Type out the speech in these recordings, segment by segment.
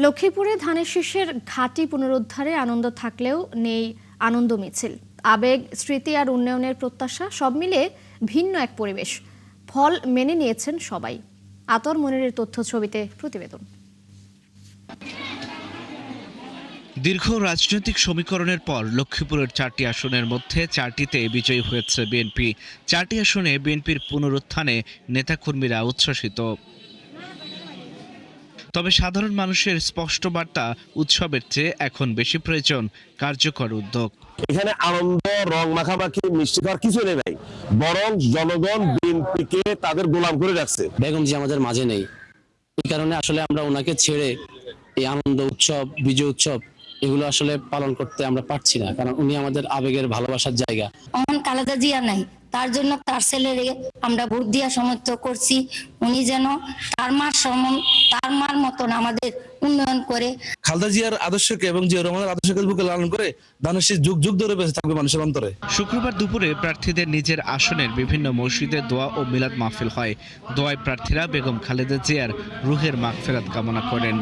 লক্ষ্মীপুরে ধানের শীষের ঘাঁটি পুনরুদ্ধারে আনন্দ থাকলেও নেই আনন্দ মিছিল। আবেগ, স্মৃতি আর উন্নয়নের প্রত্যাশা সব মিলে ভিন্ন এক পরিবেশ। ফল মেনে নিয়েছেন সবাই। আতর মনিরের তথ্য ছবিতে প্রতিবেদন। দীর্ঘ রাজনৈতিক সমীকরণের পর লক্ষ্মীপুরের 4টি আসনের মধ্যে 4টিতে বিজয়ী হয়েছে বিএনপি। 4টি আসনে বিএনপির পুনরুত্থানে নেতাকর্মীরা উচ্ছ্বসিত। তবে সাধারণ মানুষের স্পষ্ট বার্তা, উৎসবের চেয়ে এখন বেশি প্রয়োজন কার্যকর উদ্যোগ। এখানে আনন্দ, রং মাখামাখি, মিষ্টি খাওয়ার কিছু নেই ভাই, বরং জনগণ বিএনপিকে তাদের গোলাম করে রাখছে। বেগম জি আমাদের মাঝে নেই, এই কারণে আসলে আমরা ওনাকে ছেড়ে এই আনন্দ উৎসব, বিজয় উৎসব এগুলো আসলে পালন করতে আমরা পারছি না, কারণ উনি আমাদের আবেগের ভালোবাসার জায়গা। খালেদা জিয়া নাই, তার জন্য তার ছেলেরে আমরা ভোট দিয়া সমর্থন করছি। উনি যেন তার মার মতন আমাদের উন্নয়ন করে। খালেদা জিয়ার আদর্শকে এবং জিয়া রহমানের আদর্শকে বুকে লালন করে ধানের শীষ যুগ যুগ ধরে বেঁচে থাকবে মানুষের অন্তরে। শুক্রবার দুপুরে প্রার্থীদের নিজের আসনের বিভিন্ন মসজিদে দোয়া ও মিলাদ মাহফিল হয়। দোয়ায় প্রার্থীরা বেগম খালেদা জিয়ার রুহের মাগফিরাত কামনা করেন।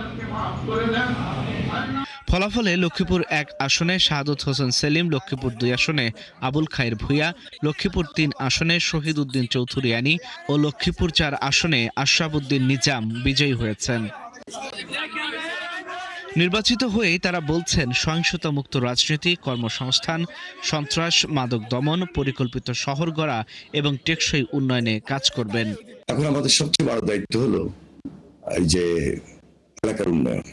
ফলাফলে লক্ষ্মীপুর 1 আসনে শাহাদত হোসেন সেলিম, লক্ষ্মীপুর 2 আসনে আবুল খায়ের ভূঁইয়া, লক্ষ্মীপুর 3 আসনে শহীদ উদ্দিন চৌধুরিয়ানী ও লক্ষ্মীপুর 4 আসনে আশরাফ উদ্দিন নিজাম বিজয়ী হয়েছেন। নির্বাচিত হয়েই তারা বলছেন সহিংসতা মুক্ত রাজনীতি, কর্মসংস্থান, সন্ত্রাস, মাদক দমন, পরিকল্পিত শহর গড়া এবং টেকসই উন্নয়নে কাজ করবেন। এখন আমাদের সবচেয়ে বড় দায়িত্ব হলো এই যে এলাকার উন্নয়ন,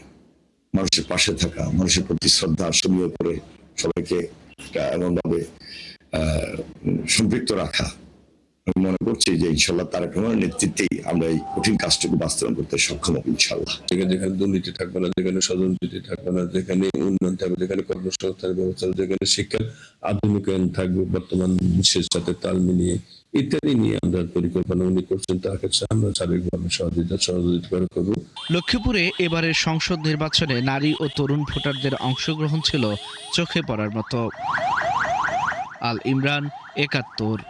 মানুষের পাশে থাকা, মানুষের প্রতি শ্রদ্ধা সমীহ করে সবাইকে এমনভাবে সম্পৃক্ত রাখা। আমি মনে করছি যে ইনশাল্লাহ তারেক রহমানের নেতৃত্বেই আমরা এই কঠিন কাজটুকু বাস্তবায়ন করতে সক্ষম হব ইনশাল্লাহ। যেখানে দুর্নীতি থাকবে না, যেখানে স্বজনপ্রীতি থাকবে না, যেখানে উন্নয়ন থাকবে, যেখানে কর্মসংস্থানের ব্যবস্থা, যেখানে শিক্ষার আধুনিকায়ন থাকবে বর্তমান বিশ্বের সাথে তাল মিলিয়ে ইত্যাদি নিয়ে আমরা পরিকল্পনা উনি করছেন, তার কাছে আমরা সার্বিকভাবে সহযোগিতা করব। লক্ষ্মীপুরে এবারের সংসদ নির্বাচনে নারী ও তরুণ ভোটারদের অংশগ্রহণ ছিল চোখে পড়ার মতো। আল ইমরান, 71।